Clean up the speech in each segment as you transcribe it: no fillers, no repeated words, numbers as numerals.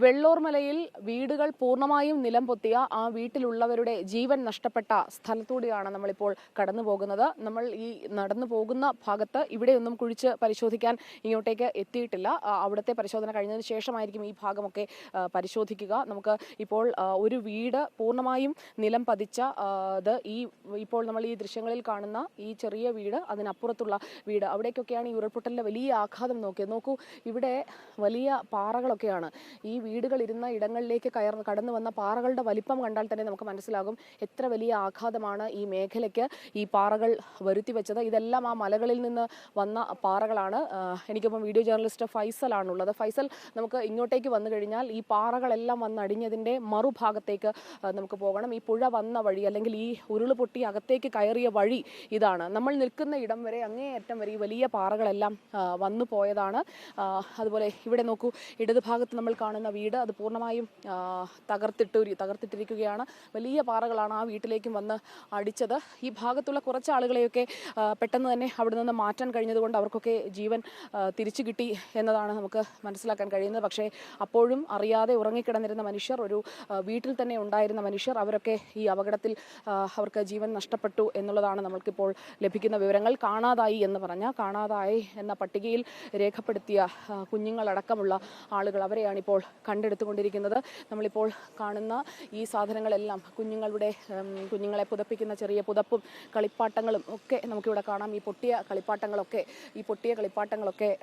വെള്ളോർമലയിൽ വീടുകൾ പൂർണ്ണമായും നിലം പൊത്തിയ ആ വീട്ടിലുള്ളവരുടെ ജീവൻ നഷ്ടപ്പെട്ട സ്ഥലത്തൂടെയാണ് നമ്മളിപ്പോൾ കടന്നു പോകുന്നത്. നമ്മൾ ഈ നടന്നു പോകുന്ന ഭാഗത്ത് ഇവിടെയൊന്നും കുഴിച്ച് പരിശോധിക്കാൻ ഇങ്ങോട്ടേക്ക് എത്തിയിട്ടില്ല. അവിടുത്തെ പരിശോധന കഴിഞ്ഞതിന് ശേഷമായിരിക്കും ഈ ഭാഗമൊക്കെ പരിശോധിക്കുക. നമുക്ക് ഇപ്പോൾ ഒരു വീട് പൂർണ്ണമായും നിലം പതിച്ച ഇപ്പോൾ നമ്മൾ ഈ ദൃശ്യങ്ങളിൽ കാണുന്ന ഈ ചെറിയ വീട്, അതിനപ്പുറത്തുള്ള വീട്, അവിടേക്കൊക്കെയാണ് ഈ ഉരുൾപൊട്ടലിന്റെ വലിയ ആഘാതം നോക്കൂ. ഇവിടെ വലിയ പാറകളൊക്കെയാണ്. ഈ വീടുകൾ ഇരുന്ന ഇടങ്ങളിലേക്ക് കടന്നു വന്ന പാറകളുടെ വലിപ്പം കണ്ടാൽ തന്നെ നമുക്ക് മനസ്സിലാകും എത്ര വലിയ ആഘാതമാണ് ഈ മേഖലയ്ക്ക് ഈ പാറകൾ വരുത്തി വെച്ചത്. ഇതെല്ലാം ആ മലകളിൽ നിന്ന് വന്ന പാറകളാണ്. എനിക്കിപ്പം വീഡിയോ ജേർണലിസ്റ്റ് ഫൈസൽ ആണുള്ളത്. ഫൈസൽ, നമുക്ക് ഇങ്ങോട്ടേക്ക് വന്നു കഴിഞ്ഞാൽ ഈ പാറകളെല്ലാം വന്നടിഞ്ഞതിൻ്റെ മറുഭാഗത്തേക്ക് നമുക്ക് പോകണം. ഈ പുഴ വന്ന വഴി, അല്ലെങ്കിൽ ഈ ഉരുള് പൊട്ടി അകത്തേക്ക് കയറിയ വഴി ഇതാണ്. നമ്മൾ നിൽക്കുന്ന ഇടം വരെ, അങ്ങേയറ്റം വരെ ഈ വലിയ പാറകളെല്ലാം വന്നു പോയതാണ്. അതുപോലെ ഇവിടെ നോക്കൂ, ഇടതുഭാഗത്ത് നമ്മൾ കാണുന്ന വീട് അത് പൂർണ്ണമായും തകർത്തിട്ടിരിക്കുകയാണ്. വലിയ പാറകളാണ് ആ വീട്ടിലേക്കും വന്ന് അടിച്ചത്. ഈ ഭാഗത്തുള്ള കുറച്ച് ആളുകളെയൊക്കെ പെട്ടെന്ന് തന്നെ അവിടെ നിന്ന് മാറ്റാൻ കഴിഞ്ഞതുകൊണ്ട് അവർക്കൊക്കെ ജീവൻ തിരിച്ചു കിട്ടി എന്നതാണ് നമുക്ക് മനസ്സിലാക്കാൻ കഴിയുന്നത്. പക്ഷേ അപ്പോഴും അറിയാതെ ഉറങ്ങിക്കിടന്നിരുന്ന മനുഷ്യർ, ഒരു വീട്ടിൽ തന്നെ ഉണ്ടായിരുന്ന മനുഷ്യർ, അവരൊക്കെ ഈ അപകടത്തിൽ അവർക്ക് ജീവൻ നഷ്ടപ്പെട്ടു എന്നുള്ളതാണ് നമ്മൾക്കിപ്പോൾ ലഭിക്കുന്ന വിവരങ്ങൾ. കാണാതായി എന്ന പട്ടികയിൽ രേഖപ്പെടുത്തിയ കുഞ്ഞുങ്ങളടക്കമുള്ള ആളുകൾ, അവരെയാണ് ഇപ്പോൾ കണ്ടെടുത്തുകൊണ്ടിരിക്കുന്നത്. നമ്മളിപ്പോൾ കാണുന്ന ഈ സാധനങ്ങളെല്ലാം കുഞ്ഞുങ്ങളെ പുതപ്പിക്കുന്ന ചെറിയ പുതപ്പും കളിപ്പാട്ടങ്ങളും ഒക്കെ നമുക്കിവിടെ കാണാം. ഈ പൊട്ടിയ കളിപ്പാട്ടങ്ങളൊക്കെ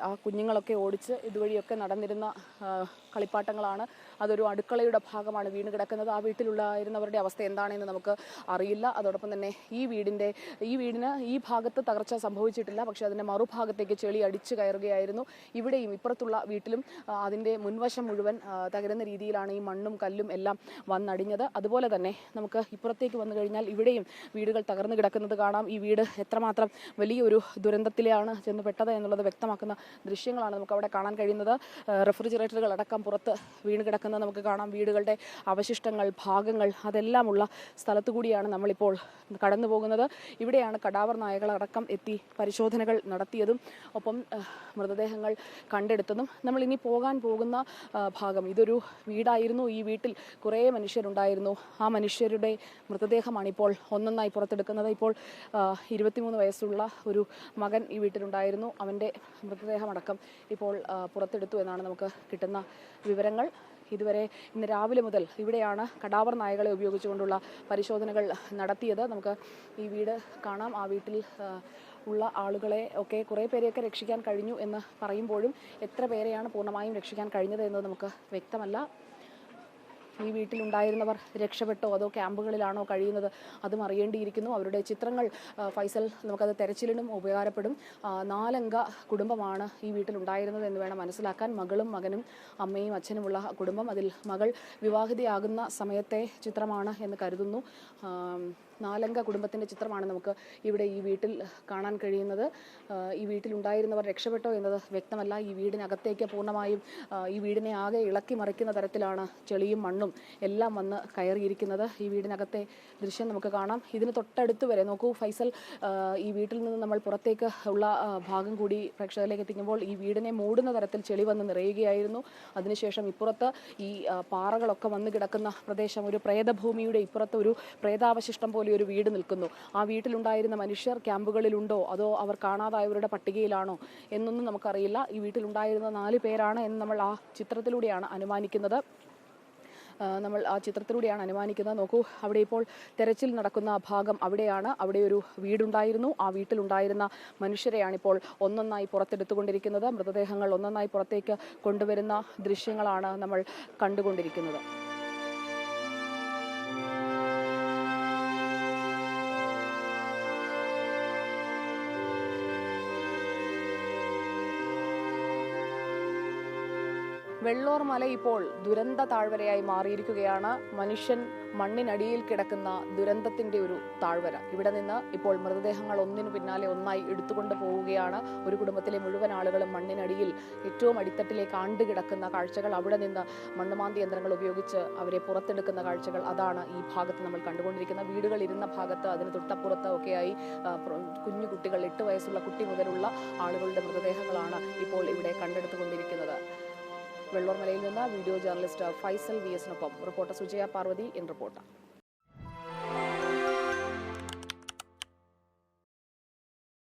ആ കുഞ്ഞുങ്ങളൊക്കെ ഓടിച്ച് ഇതുവഴിയൊക്കെ നടന്നിരുന്ന കളിപ്പാട്ടങ്ങളാണ്. അതൊരു അടുക്കളയുടെ ഭാഗമാണ് വീണ് കിടക്കുന്നത്. ആ വീട്ടിലുള്ളവരുടെ അവസ്ഥ എന്താണെന്ന് നമുക്ക് അറിയില്ല. അതോടൊപ്പം തന്നെ ഈ വീടിന് ഈ ഭാഗത്ത് തകർച്ച സംഭവിച്ചിട്ടില്ല. പക്ഷേ അതിൻ്റെ മറുഭാഗത്തേക്ക് ചെളി അടിച്ചു കയറുകയായിരുന്നു. ഇവിടെയും ഇപ്പുറത്തുള്ള വീട്ടിലും അതിൻ്റെ മുൻവശം മുഴുവൻ തകരുന്ന രീതിയിലാണ് ഈ മണ്ണും കല്ലും എല്ലാം വന്നടിഞ്ഞത്. അതുപോലെ തന്നെ നമുക്ക് ഇപ്പുറത്തേക്ക് വന്നു കഴിഞ്ഞാൽ ഇവിടെയും വീടുകൾ തകർന്നു കിടക്കുന്നത് കാണാം. ഈ വീട് എത്രമാത്രം വലിയൊരു ദുരന്തത്തിലാണ് ചെന്ന് പെട്ടത് എന്നുള്ളത് വ്യക്തമാക്കുന്ന ദൃശ്യങ്ങളാണ് നമുക്ക് അവിടെ കാണാൻ കഴിയുന്നത്. റെഫ്രിജറേറ്ററുകൾ അടക്കം പുറത്ത് വീണ് കിടക്കുന്നത് നമുക്ക് കാണാം. വീടുകളുടെ അവശിഷ്ടങ്ങൾ, ഭാഗങ്ങൾ അതെല്ലാമുള്ള സ്ഥലത്തു കൂടിയാണ് നമ്മളിപ്പോൾ കടന്നു പോകുന്നത്. ഇവിടെയാണ് കടാവർ നായകളടക്കം എത്തി പരിശോധനകൾ നടത്തിയതും ഒപ്പം മൃതദേഹങ്ങൾ കണ്ടെടുത്തതും. നമ്മൾ ഇനി പോകാൻ പോകുന്ന ഭാഗം ഇതൊരു വീടായിരുന്നു. ഈ വീട്ടിൽ കുറേ മനുഷ്യരുണ്ടായിരുന്നു. ആ മനുഷ്യരുടെ മൃതദേഹമാണ് ഇപ്പോൾ ഒന്നൊന്നായി പുറത്തെടുക്കുന്നത്. ഇപ്പോൾ 23 വയസ്സുള്ള ഒരു മകൻ ഈ വീട്ടിലുണ്ടായിരുന്നു. അവൻ്റെ മൃതദേഹമടക്കം ഇപ്പോൾ പുറത്തെടുത്തു എന്നാണ് നമുക്ക് കിട്ടുന്ന വിവരങ്ങൾ. ഇതുവരെ ഇന്ന് രാവിലെ മുതൽ ഇവിടെയാണ് കടാവർ നായകളെ ഉപയോഗിച്ചുകൊണ്ടുള്ള പരിശോധനകൾ നടത്തിയത്. നമുക്ക് ഈ വീട് കാണാം. ആ വീട്ടിൽ ഉള്ള ആളുകളെ ഒക്കെ കുറേ പേരെയൊക്കെ രക്ഷിക്കാൻ കഴിഞ്ഞു എന്ന് പറയുമ്പോഴും എത്ര പേരെയാണ് പൂർണ്ണമായും രക്ഷിക്കാൻ കഴിഞ്ഞത് എന്നത് നമുക്ക് വ്യക്തമല്ല. ഈ വീട്ടിലുണ്ടായിരുന്നവർ രക്ഷപ്പെട്ടോ അതോ ക്യാമ്പുകളിലാണോ കഴിയുന്നത്, അതും അറിയേണ്ടിയിരിക്കുന്നു. അവരുടെ ചിത്രങ്ങൾ ഫൈസൽ, നമുക്കത് തെരച്ചിലിനും ഉപകാരപ്പെടും. 4 അംഗ കുടുംബമാണ് ഈ വീട്ടിലുണ്ടായിരുന്നത് എന്ന് വേണം മനസ്സിലാക്കാൻ. മകളും മകനും അമ്മയും അച്ഛനുമുള്ള കുടുംബം. അതിൽ മകൾ വിവാഹിതയാകുന്ന സമയത്തെ ചിത്രമാണ് എന്ന് കരുതുന്നു. 4 അംഗ കുടുംബത്തിൻ്റെ ചിത്രമാണ് നമുക്ക് ഇവിടെ ഈ വീട്ടിൽ കാണാൻ കഴിയുന്നത്. ഈ വീട്ടിലുണ്ടായിരുന്നവർ രക്ഷപ്പെട്ടോ എന്നത് വ്യക്തമല്ല. ഈ വീടിനകത്തേക്ക് പൂർണ്ണമായും ഈ വീടിനെ ആകെ ഇളക്കി മറിക്കുന്ന തരത്തിലാണ് ചെളിയും മണ്ണും എല്ലാം വന്ന് കയറിയിരിക്കുന്നത്. ഈ വീടിനകത്തെ ദൃശ്യം നമുക്ക് കാണാം. ഇതിന് തൊട്ടടുത്ത് വരെ നോക്കൂ ഫൈസൽ, ഈ വീട്ടിൽ നിന്ന് നമ്മൾ പുറത്തേക്ക് ഉള്ള ഭാഗം കൂടി പ്രേക്ഷകരിലേക്ക് എത്തിക്കുമ്പോൾ ഈ വീടിനെ മൂടുന്ന തരത്തിൽ ചെളി വന്ന് നിറയുകയായിരുന്നു. അതിനുശേഷം ഇപ്പുറത്ത് ഈ പാറകളൊക്കെ വന്ന് കിടക്കുന്ന പ്രദേശം, ഒരു പ്രേതഭൂമിയുടെ ഇപ്പുറത്ത് ഒരു പ്രേതാവശിഷ്ടം പോലെ ഒരു വീട് നിൽക്കുന്നു. ആ വീട്ടിലുണ്ടായിരുന്ന മനുഷ്യർ ക്യാമ്പുകളിലുണ്ടോ അതോ അവർ കാണാതായവരുടെ പട്ടികയിലാണോ എന്നൊന്നും നമുക്കറിയില്ല. ഈ വീട്ടിലുണ്ടായിരുന്ന 4 പേരാണ് എന്ന് നമ്മൾ ആ ചിത്രത്തിലൂടെയാണ് അനുമാനിക്കുന്നത്. നോക്കൂ, അവിടെ ഇപ്പോൾ തെരച്ചിൽ നടക്കുന്ന ഭാഗം അവിടെയാണ്. അവിടെ ഒരു വീടുണ്ടായിരുന്നു. ആ വീട്ടിലുണ്ടായിരുന്ന മനുഷ്യരെയാണ് ഇപ്പോൾ ഒന്നൊന്നായി പുറത്തെടുത്തുകൊണ്ടിരിക്കുന്നത്. മൃതദേഹങ്ങൾ ഒന്നൊന്നായി പുറത്തേക്ക് കൊണ്ടുവരുന്ന ദൃശ്യങ്ങളാണ് നമ്മൾ കണ്ടുകൊണ്ടിരിക്കുന്നത്. വെള്ളോർമല ഇപ്പോൾ ദുരന്ത താഴ്വരയായി മാറിയിരിക്കുകയാണ്. മനുഷ്യൻ മണ്ണിനടിയിൽ കിടക്കുന്ന ദുരന്തത്തിന്റെ ഒരു താഴ്വര. ഇവിടെ നിന്ന് ഇപ്പോൾ മൃതദേഹങ്ങൾ ഒന്നിനു പിന്നാലെ ഒന്നായി എടുത്തുകൊണ്ട് പോവുകയാണ്. ഒരു കുടുംബത്തിലെ മുഴുവൻ ആളുകളും മണ്ണിനടിയിൽ ഏറ്റവും അടിത്തട്ടിലേക്ക് ആണ്ടുകിടക്കുന്ന കാഴ്ചകൾ, അവിടെ നിന്ന് മണ്ണുമാന്തി യന്ത്രങ്ങൾ ഉപയോഗിച്ച് അവരെ പുറത്തെടുക്കുന്ന കാഴ്ചകൾ, അതാണ് ഈ ഭാഗത്ത് നമ്മൾ കണ്ടുകൊണ്ടിരിക്കുന്ന. വീടുകൾ ഇരുന്ന ഭാഗത്ത് അതിന് തൊട്ടപ്പുറത്ത് ഒക്കെയായി കുഞ്ഞു കുട്ടികൾ, 8 വയസ്സുള്ള കുട്ടി മുതലുള്ള ആളുകളുടെ മൃതദേഹങ്ങളാണ് ഇപ്പോൾ ഇവിടെ കണ്ടെടുത്തുകൊണ്ടിരിക്കുന്നത്. വെള്ളൂർമലയിൽ നിന്ന് വീഡിയോ ജേർണലിസ്റ്റ് ഫൈസൽ VS-നൊപ്പം reporter Sujaya Parvathi in reporter.